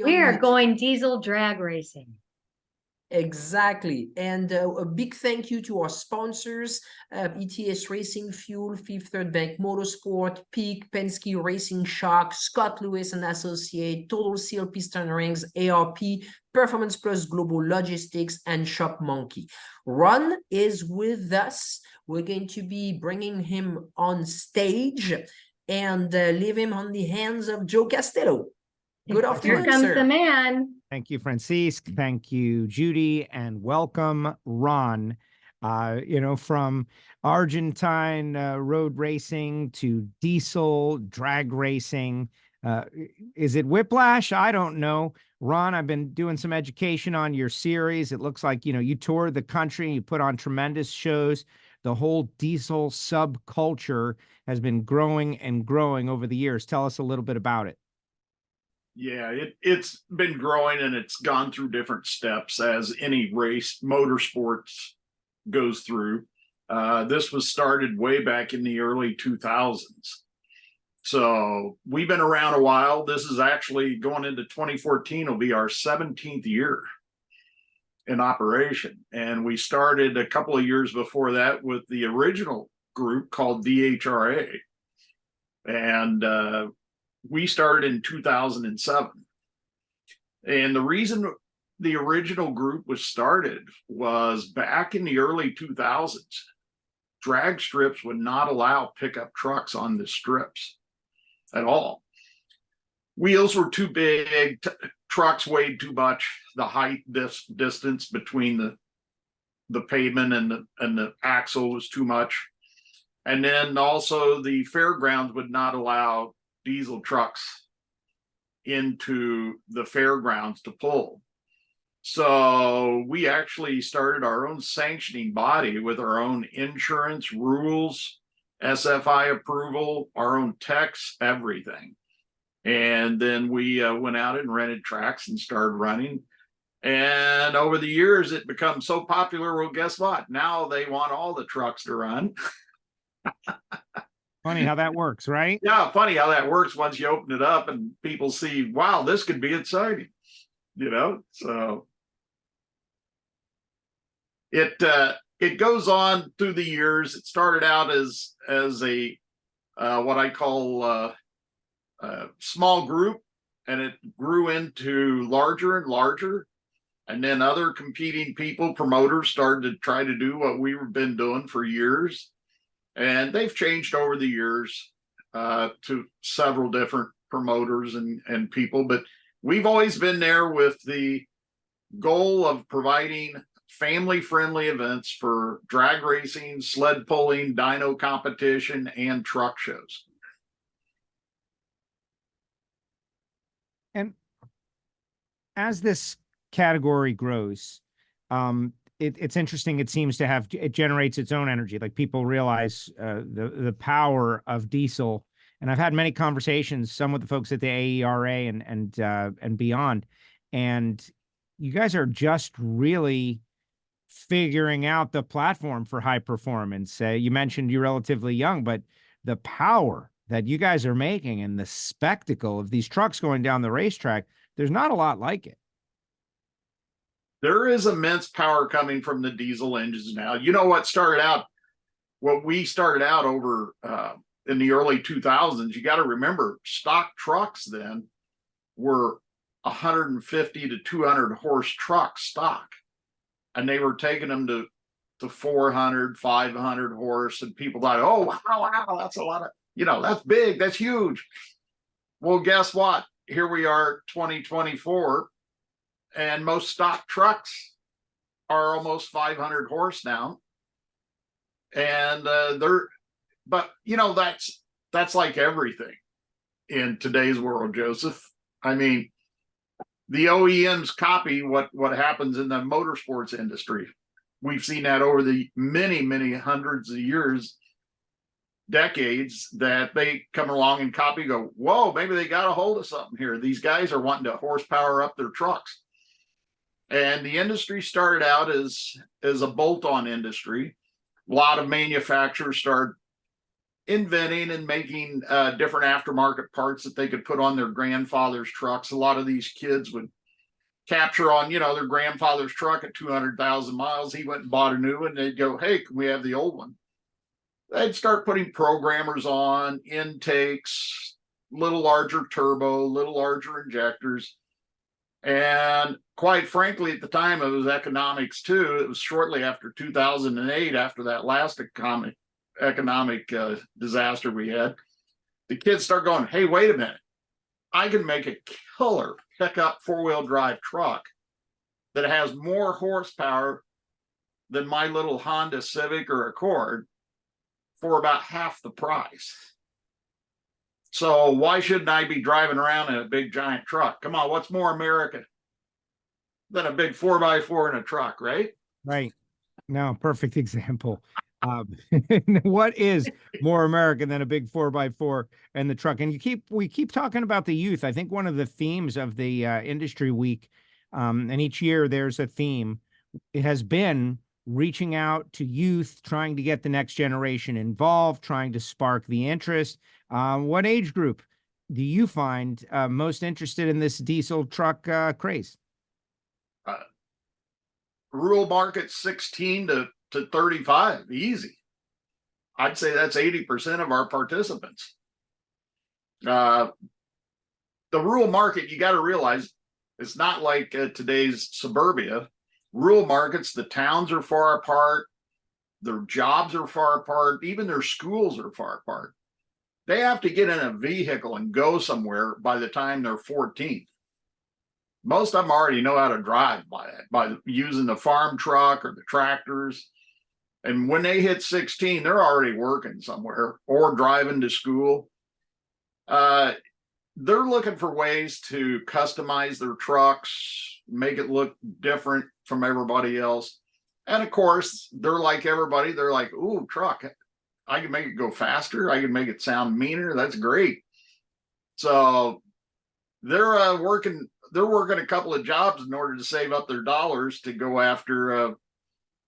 We are going diesel drag racing. Exactly. And a big thank you to our sponsors, ETS Racing Fuel, Fifth Third Bank Motorsport, Peak, Penske Racing Shock, Scott Lewis and Associate, Total Seal Piston Rings, ARP, Performance Plus Global Logistics, and Shop Monkey. Ron is with us. We're going to be bringing him on stage and leave him on the hands of Joe Castello. Good afternoon, Here comes sir. the man. Thank you, Francisque. Thank you, Judy, and welcome, Ron. From Argentine road racing to diesel drag racing. Is it whiplash? I don't know. Ron, I've been doing some education on your series. It looks like, you toured the country and you put on tremendous shows. The whole diesel subculture has been growing and growing over the years. Tell us a little bit about it. Yeah, it's been growing and it's gone through different steps as any race motorsports goes through. This was started way back in the early 2000s. So we've been around a while. This is actually going into 2014 will be our 17th year in operation. And we started a couple of years before that with the original group called DHRA. And we started in 2007. And the reason the original group was started was back in the early 2000s, drag strips would not allow pickup trucks on the strips at all. Wheels were too big, trucks weighed too much, the height, this distance between the pavement and the axle was too much. And then also the fairgrounds would not allow diesel trucks into the fairgrounds to pull. So we actually started our own sanctioning body with our own insurance rules, SFI approval, our own techs, everything. And then we went out and rented tracks and started running. And over the years, it becomes so popular. Well, guess what? Now they want all the trucks to run. Funny how that works, right? Yeah, funny how that works once you open it up and people see, wow, this could be exciting, So it goes on through the years. It started out as a what I call a small group, and it grew into larger and larger. And then other competing people, promoters, started to try to do what we've been doing for years. And they've changed over the years to several different promoters and people, but we've always been there with the goal of providing family-friendly events for drag racing, sled pulling, dyno competition, and truck shows. And as this category grows, it's interesting. It seems to it generates its own energy. Like people realize the power of diesel. And I've had many conversations, some with the folks at the AERA and beyond. And you guys are just really figuring out the platform for high performance. You mentioned you're relatively young, but the power that you guys are making and the spectacle of these trucks going down the racetrack, there's not a lot like it. There is immense power coming from the diesel engines now. What we started out over in the early 2000s, you got to remember stock trucks then were 150 to 200 horse trucks stock. And they were taking them to 400, 500 horse. And people thought, oh, wow, that's a lot of, that's big, that's huge. Well, guess what? Here we are, 2024. And most stock trucks are almost 500 horse now. And that's like everything in today's world, Joseph. I mean, the OEMs copy what happens in the motorsports industry. We've seen that over the many, many hundreds of years, decades, that they come along and copy, go, whoa, maybe they got a hold of something here. These guys are wanting to horsepower up their trucks. And the industry started out as a bolt-on industry. A lot of manufacturers started inventing and making different aftermarket parts that they could put on their grandfather's trucks. A lot of these kids would capture on, their grandfather's truck at 200,000 miles. He went and bought a new one. They'd go, hey, can we have the old one? They'd start putting programmers on, intakes, little larger turbo, little larger injectors. And quite frankly, at the time, it was economics too. It was shortly after 2008, after that last economic disaster we had. The kids start going, hey, wait a minute. I can make a killer pickup four-wheel drive truck that has more horsepower than my little Honda Civic or Accord for about half the price. So why shouldn't I be driving around in a big giant truck? Come on, what's more American than a big 4x4 in a truck, right? Right. No, perfect example. What is more American than a big 4x4 in the truck? And we keep talking about the youth. I think one of the themes of the industry week, and each year there's a theme, it has been reaching out to youth, trying to get the next generation involved, trying to spark the interest. What age group do you find most interested in this diesel truck craze? Rural market 16 to 35, easy. I'd say that's 80% of our participants. The rural market, you got to realize, it's not like today's suburbia. Rural markets, the towns are far apart, their jobs are far apart, even their schools are far apart. They have to get in a vehicle and go somewhere by the time they're 14. Most of them already know how to drive by using the farm truck or the tractors. And when they hit 16, they're already working somewhere or driving to school. They're looking for ways to customize their trucks, make it look different from everybody else. And of course, they're like everybody. They're like, ooh, truck, I can make it go faster. I can make it sound meaner. That's great. So they're working a couple of jobs in order to save up their dollars to go after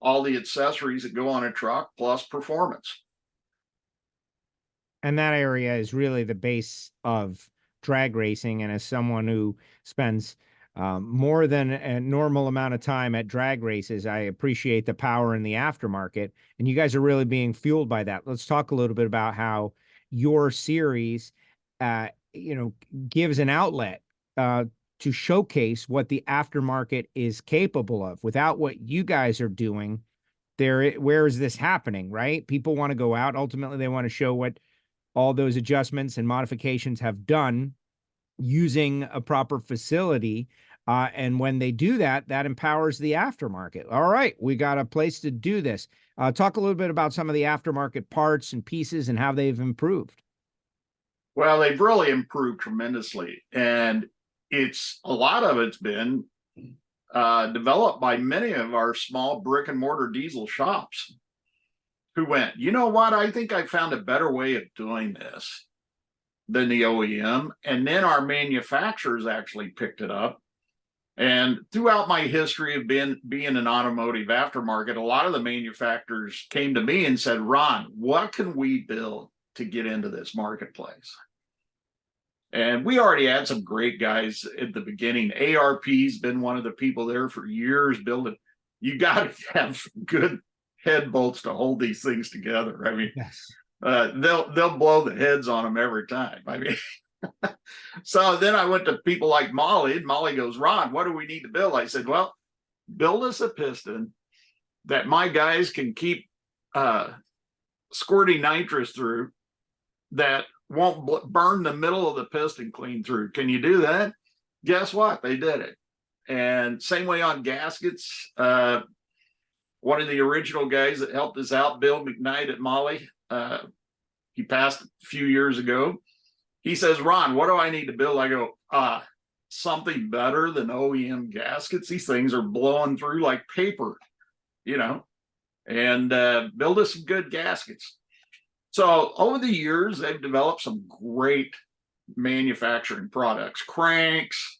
all the accessories that go on a truck plus performance. And that area is really the base of drag racing. And as someone who spends more than a normal amount of time at drag races, I appreciate the power in the aftermarket. And you guys are really being fueled by that. Let's talk a little bit about how your series, gives an outlet to showcase what the aftermarket is capable of. Without what you guys are doing, where is this happening, right? People want to go out. Ultimately, they want to show what all those adjustments and modifications have done using a proper facility. And when they do that, that empowers the aftermarket. All right, we got a place to do this. Talk a little bit about some of the aftermarket parts and pieces and how they've improved. Well, they've really improved tremendously. And a lot of it's been developed by many of our small brick and mortar diesel shops who went, you know what, I think I found a better way of doing this than the OEM. And then our manufacturers actually picked it up. And throughout my history of being an automotive aftermarket, a lot of the manufacturers came to me and said, Ron, what can we build to get into this marketplace? And we already had some great guys at the beginning. ARP's been one of the people there for years building. You got to have good head bolts to hold these things together. I mean, Yes. They'll blow the heads on them every time. I mean, so then I went to people like Molly, and Molly goes, Ron, what do we need to build? I said, well, build us a piston that my guys can keep squirting nitrous through that won't burn the middle of the piston clean through. Can you do that? Guess what? They did it. And same way on gaskets. One of the original guys that helped us out, Bill McKnight at Molly, he passed a few years ago. He says, Ron, what do I need to build? I go, something better than OEM gaskets. These things are blowing through like paper, and build us some good gaskets. So over the years, they've developed some great manufacturing products, cranks,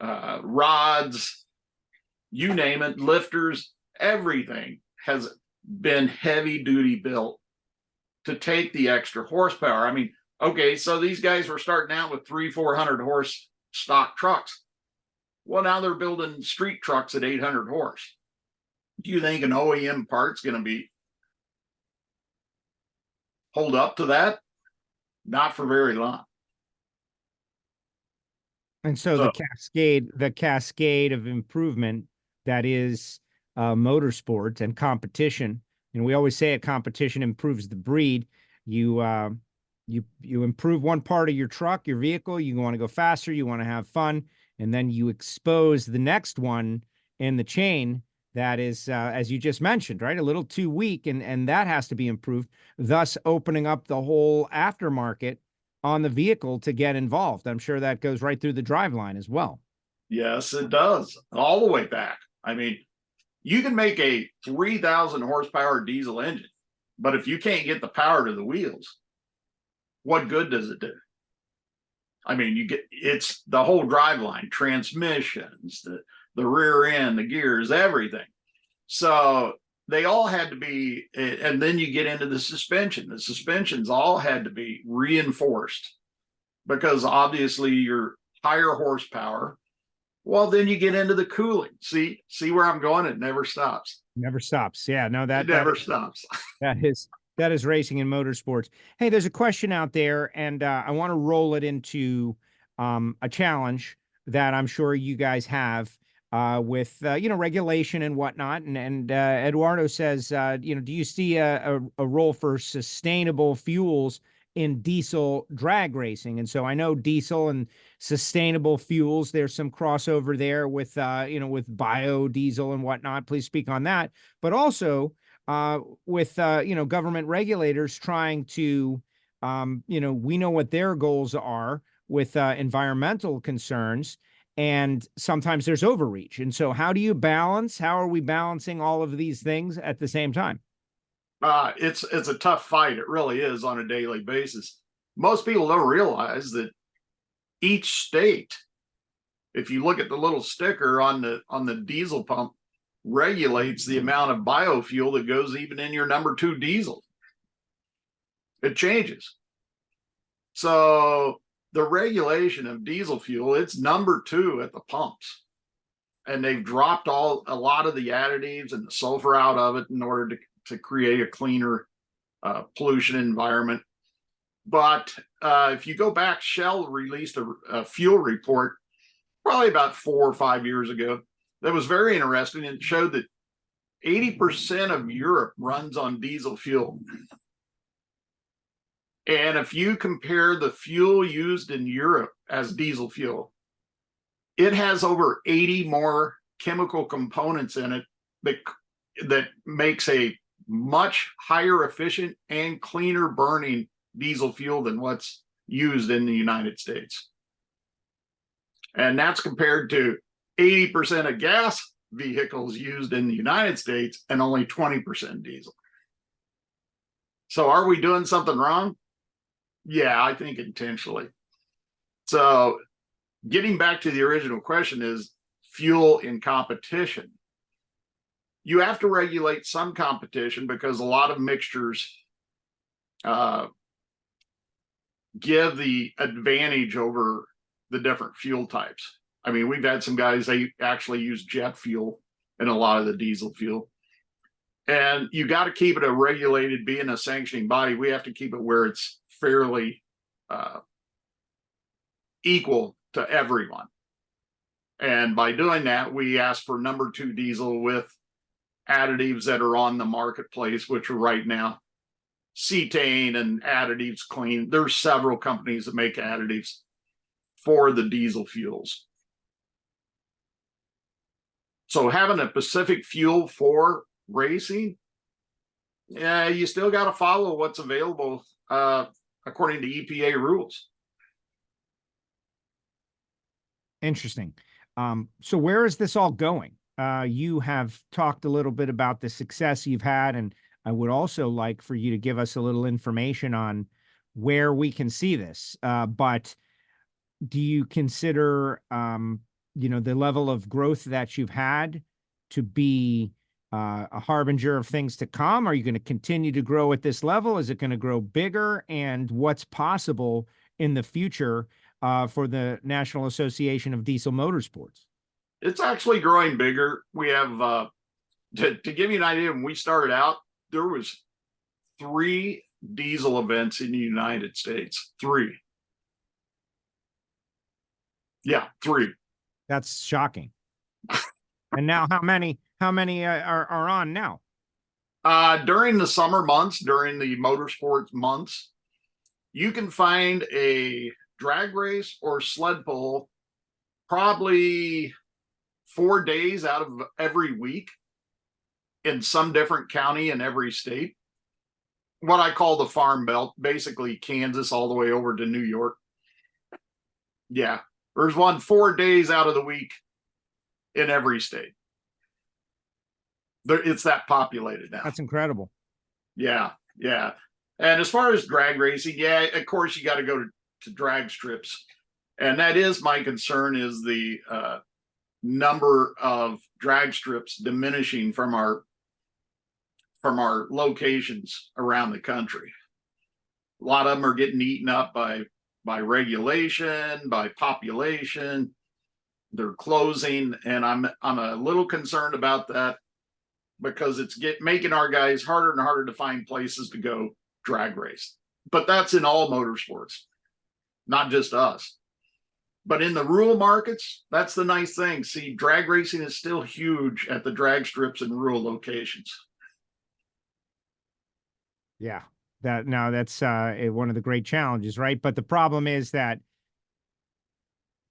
rods, you name it, lifters, everything has been heavy duty built to take the extra horsepower. I mean, okay, so these guys were starting out with 300-400 horse stock trucks. Well, now they're building street trucks at 800 horse. Do you think an OEM part's going to be hold up to that? Not for very long. And so the cascade of improvement that is motorsports and competition. And we always say competition improves the breed. You improve one part of your truck, your vehicle. You want to go faster. You want to have fun, and then you expose the next one in the chain that is, as you just mentioned, right, a little too weak, and that has to be improved. Thus, opening up the whole aftermarket on the vehicle to get involved. I'm sure that goes right through the driveline as well. Yes, it does. All the way back. I mean, you can make a 3,000 horsepower diesel engine, but if you can't get the power to the wheels, what good does it do? I mean, it's the whole driveline, transmissions, the rear end, the gears, everything. So they all had to be, and then you get into the suspension. The suspensions all had to be reinforced because obviously you're higher horsepower. Well, then you get into the cooling. See where I'm going? It never stops. Never stops. Yeah, no, It never stops. That is racing in motorsports. Hey, there's a question out there, and I want to roll it into a challenge that I'm sure you guys have with regulation and whatnot. And Eduardo says, do you see a role for sustainable fuels in diesel drag racing? And so I know diesel and sustainable fuels, there's some crossover there with with biodiesel and whatnot. Please speak on that. But also with government regulators trying to we know what their goals are with environmental concerns, and sometimes there's overreach. And so how are we balancing all of these things at the same time? It's a tough fight. It really is on a daily basis. Most people don't realize that each state, if you look at the little sticker on the diesel pump, regulates the amount of biofuel that goes even in your number 2 diesel. It changes. So the regulation of diesel fuel, it's number 2 at the pumps. And they've dropped a lot of the additives and the sulfur out of it in order to create a cleaner pollution environment. But if you go back, Shell released a fuel report probably about 4 or 5 years ago that was very interesting, and showed that 80% of Europe runs on diesel fuel. And if you compare the fuel used in Europe as diesel fuel, it has over 80 more chemical components in it that makes a much higher efficient and cleaner burning diesel fuel than what's used in the United States. And that's compared to 80% of gas vehicles used in the United States and only 20% diesel. So are we doing something wrong? Yeah, I think intentionally. So getting back to the original question is fuel in competition. You have to regulate some competition because a lot of mixtures give the advantage over the different fuel types. I mean, we've had some guys, they actually use jet fuel in a lot of the diesel fuel. And you got to keep it a regulated, being a sanctioning body, we have to keep it where it's fairly equal to everyone. And by doing that, we ask for number 2 diesel with additives that are on the marketplace, which are right now cetane and additives clean. There's several companies that make additives for the diesel fuels. So having a specific fuel for racing, yeah, you still got to follow what's available according to EPA rules. Interesting. So where is this all going? You have talked a little bit about the success you've had, and I would also like for you to give us a little information on where we can see this. But do you consider, the level of growth that you've had to be a harbinger of things to come? Are you going to continue to grow at this level? Is it going to grow bigger? And what's possible in the future for the National Association of Diesel Motorsports? It's actually growing bigger. We have, to give you an idea, when we started out, there was 3 diesel events in the United States. 3. Yeah, 3. That's shocking. And now how many are on now? During the summer months, during the motorsports months, you can find a drag race or sled pull probably 4 days out of every week in some different county in every state. What I call the Farm Belt, basically Kansas all the way over to New York. Yeah, there's one 4 days out of the week in every state. It's that populated now. That's incredible. Yeah, yeah. And as far as drag racing, yeah, of course you got to go to drag strips, and that is my concern, is the number of drag strips diminishing from our locations around the country. A lot of them are getting eaten up by regulation, by population. They're closing, and I'm a little concerned about that, because it's making our guys harder and harder to find places to go drag race. But that's in all motorsports, not just us. But in the rural markets, that's the nice thing. See, drag racing is still huge at the drag strips in rural locations. Yeah, that's one of the great challenges, right? But the problem is that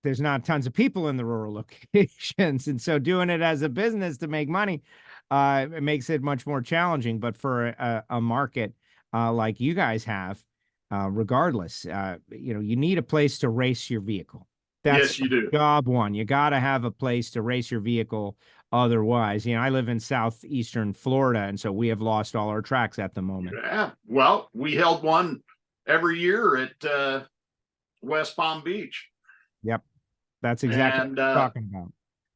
there's not tons of people in the rural locations, and so doing it as a business to make money, it makes it much more challenging. But for a market like you guys have, regardless, you need a place to race your vehicle. That's Yes, you do. job one. You got to have a place to race your vehicle. Otherwise, I live in southeastern Florida, and so we have lost all our tracks at the moment. Yeah, well, we held one every year at West Palm Beach. Yep, that's exactly what I'm talking about.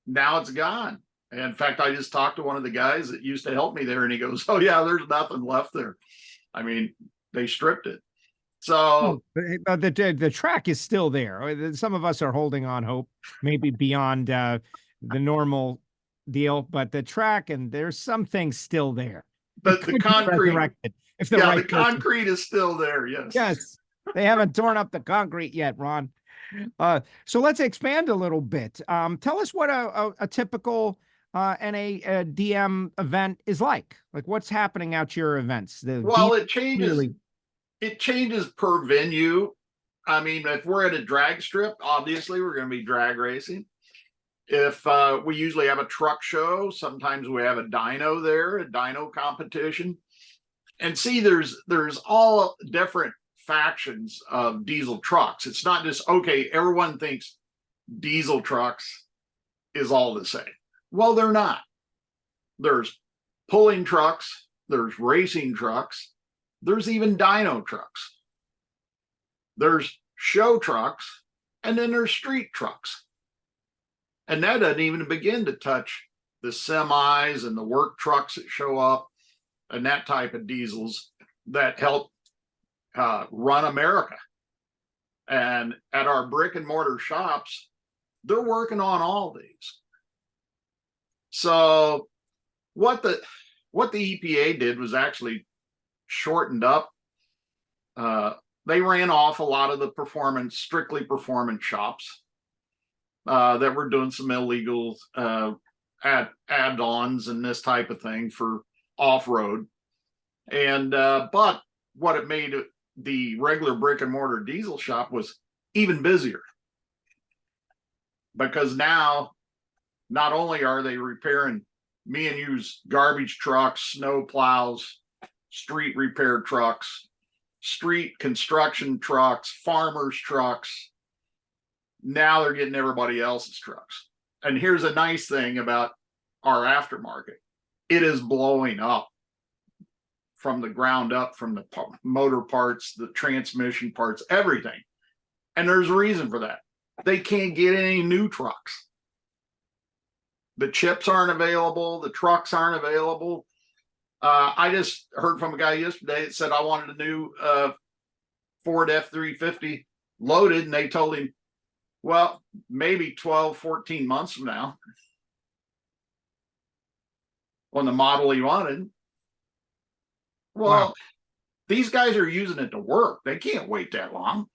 Now it's gone. In fact, I just talked to one of the guys that used to help me there, and he goes, "Oh yeah, there's nothing left there. I mean, they stripped it." So the track is still there. Some of us are holding on hope, maybe beyond the normal deal, but the track, and there's some things still there. But the concrete, the concrete is still there. Yes. Yes. They haven't torn up the concrete yet, Ron. So let's expand a little bit. Tell us what a typical NADM event is like. Like, what's happening at your events? It changes. It changes per venue. I mean, if we're at a drag strip, obviously we're going to be drag racing. If we usually have a truck show, sometimes we have a dyno there, a dyno competition. And see, there's all different factions of diesel trucks. It's not just, okay, everyone thinks diesel trucks is all the same. Well, they're not. There's pulling trucks, there's racing trucks, there's even dyno trucks. There's show trucks, and then there's street trucks. And that doesn't even begin to touch the semis and the work trucks that show up and that type of diesels that help run America. And at our brick and mortar shops, they're working on all these. So what the EPA did was actually shortened up. They ran off a lot of the strictly performance shops that were doing some illegal add-ons and this type of thing for off-road. And but what it made the regular brick and mortar diesel shop was even busier, because now not only are they repairing me and you's garbage trucks, snow plows, street repair trucks, street construction trucks, farmers trucks, now they're getting everybody else's trucks. And here's a nice thing about our aftermarket. It is blowing up from the ground up, from the motor parts, the transmission parts, everything. And there's a reason for that. They can't get any new trucks. The chips aren't available. The trucks aren't available. I just heard from a guy yesterday that said I wanted a new Ford F-350 loaded, and they told him, well, maybe 12, 14 months from now on the model he wanted. Well, Wow. these guys are using it to work. They can't wait that long.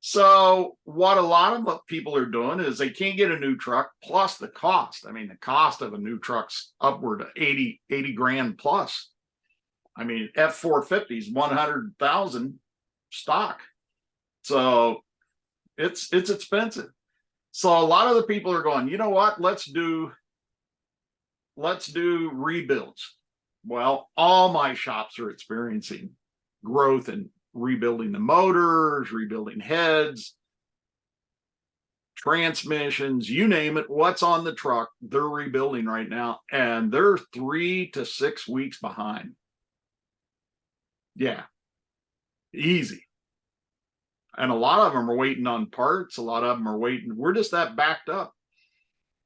So what a lot of people are doing is they can't get a new truck plus the cost. I mean, the cost of a new truck's upward of 80 grand plus. I mean, F-450 is 100,000 stock. So it's expensive. So a lot of the people are going, you know what? Let's do rebuilds. Well, all my shops are experiencing growth and rebuilding the motors, rebuilding heads, transmissions, you name it, what's on the truck, they're rebuilding right now. And they're 3 to 6 weeks behind. Yeah, easy. And a lot of them are waiting on parts. A lot of them are waiting. We're just that backed up.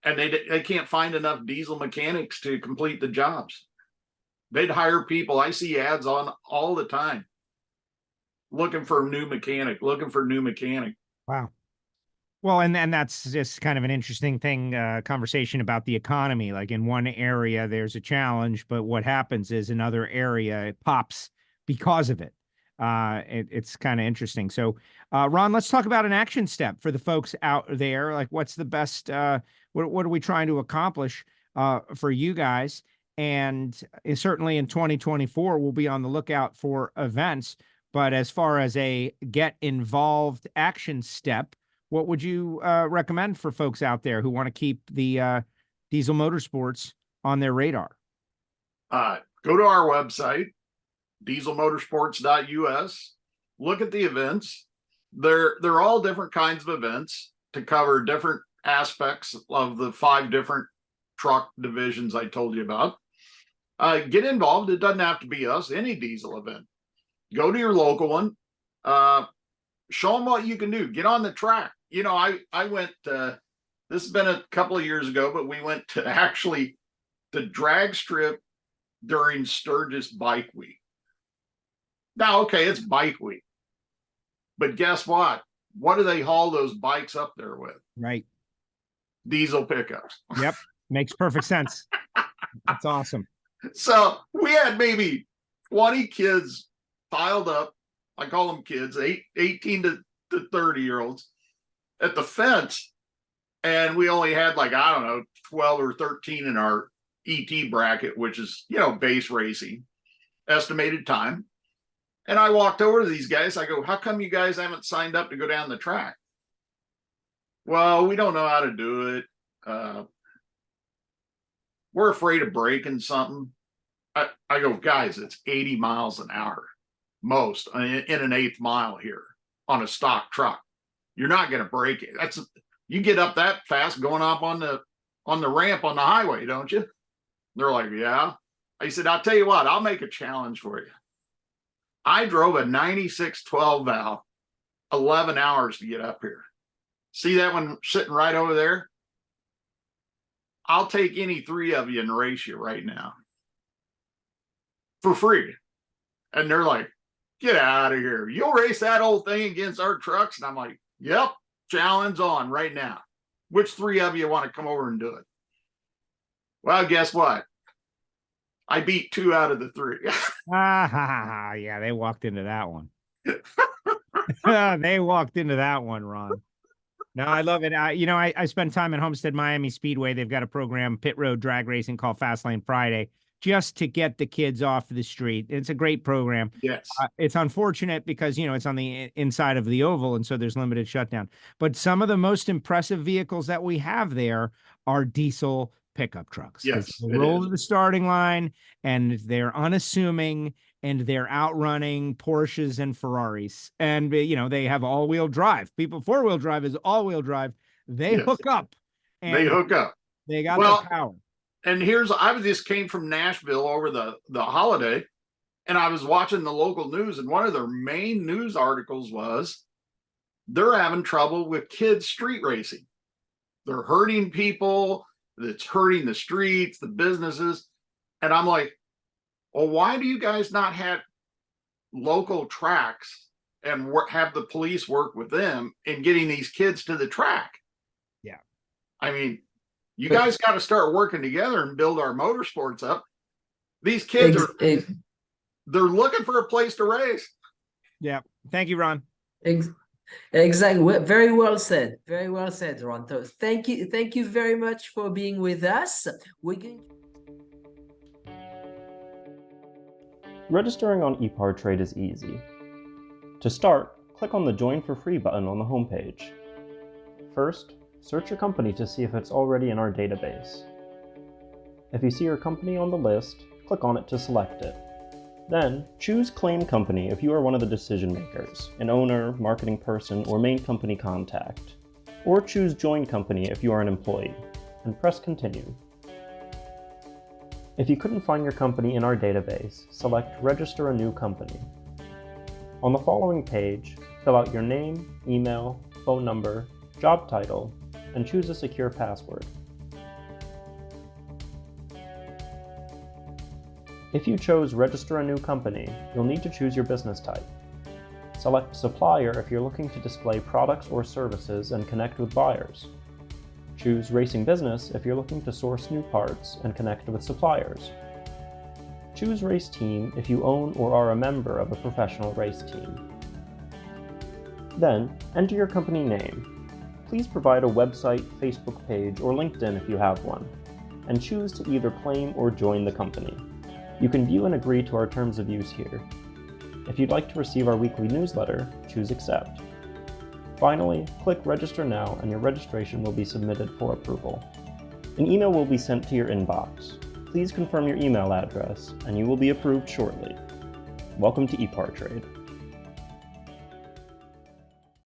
And they can't find enough diesel mechanics to complete the jobs. They'd hire people. I see ads on all the time. Looking for a new mechanic, looking for a new mechanic. Wow. Well, and that's just kind of an interesting thing, conversation about the economy. Like in one area, there's a challenge, but what happens is another area, it pops because of it. It's kind of interesting. So, Ron, let's talk about an action step for the folks out there. Like what's the best, what are we trying to accomplish, for you guys? And certainly in 2024, we'll be on the lookout for events. But as far as a get involved action step, what would you recommend for folks out there who want to keep the diesel motorsports on their radar? Go to our website, dieselmotorsports.us. Look at the events. They're all different kinds of events to cover different aspects of the 5 different truck divisions I told you about. Get involved. It doesn't have to be us, any diesel event. Go to your local one. Show them what you can do. Get on the track. You know, I went, this has been a couple of years ago, but we went to actually the drag strip during Sturgis Bike Week. Now, okay, it's Bike Week. But guess what? What do they haul those bikes up there with? Right. Diesel pickups. Yep. Makes perfect sense. That's awesome. So we had maybe 20 kids piled up. I call them kids, 18 to 30-year-olds at the fence. And we only had like, I don't know, 12 or 13 in our ET bracket, which is, you know, base racing, estimated time. And I walked over to these guys. I go, how come you guys haven't signed up to go down the track? Well, we don't know how to do it. We're afraid of breaking something. I go, guys, it's 80 miles an hour, most in an 1/8 mile here on a stock truck. You're not going to break it. You get up that fast going up on the ramp on the highway, don't you? They're like, yeah. I said, I'll tell you what, I'll make a challenge for you. I drove a 96 12 valve 11 hours to get up here. See that one sitting right over there? I'll take any 3 of you and race you right now for free. And they're like, get out of here. You'll race that old thing against our trucks? And I'm like, yep, challenge on right now. Which 3 of you want to come over and do it? Well, guess what? I beat 2 out of the 3. Yeah, they walked into that one. They walked into that one, Ron. No, I love it. I spend time at Homestead Miami Speedway. They've got a program, pit road drag racing, called Fastlane Friday, just to get the kids off the street. It's a great program. Yes. It's unfortunate because, it's on the inside of the oval, and so there's limited shutdown. But some of the most impressive vehicles that we have there are diesel pickup trucks. Yes, they roll to the starting line, and they're unassuming, and they're outrunning Porsches and Ferraris. And, they have all-wheel drive. 4-wheel drive is all-wheel drive. They hook up. And they hook up. They got the power. And I just came from Nashville over the holiday, and I was watching the local news, and one of their main news articles was they're having trouble with kids street racing. They're hurting people. that's hurting the streets, the businesses. And I'm like, well, why do you guys not have local tracks and have the police work with them in getting these kids to the track? Yeah. I mean, you guys got to start working together and build our motorsports up. These kids they're looking for a place to race. Yeah. Thank you, Ron. Exactly. Very well said. Very well said, Ron. So thank you. Thank you very much for being with us. We're going. Registering on EPARTRADE is easy. To start, click on the Join for Free button on the homepage. First, search your company to see if it's already in our database. If you see your company on the list, click on it to select it. Then, choose Claim Company if you are one of the decision makers, an owner, marketing person, or main company contact. Or choose Join Company if you are an employee, and press Continue. If you couldn't find your company in our database, select Register a New Company. On the following page, fill out your name, email, phone number, job title, and choose a secure password. If you chose Register a New Company, you'll need to choose your business type. Select Supplier if you're looking to display products or services and connect with buyers. Choose Racing Business if you're looking to source new parts and connect with suppliers. Choose Race Team if you own or are a member of a professional race team. Then, enter your company name. Please provide a website, Facebook page, or LinkedIn if you have one, and choose to either claim or join the company. You can view and agree to our terms of use here. If you'd like to receive our weekly newsletter, choose Accept. Finally, click Register Now and your registration will be submitted for approval. An email will be sent to your inbox. Please confirm your email address and you will be approved shortly. Welcome to EPARTRADE.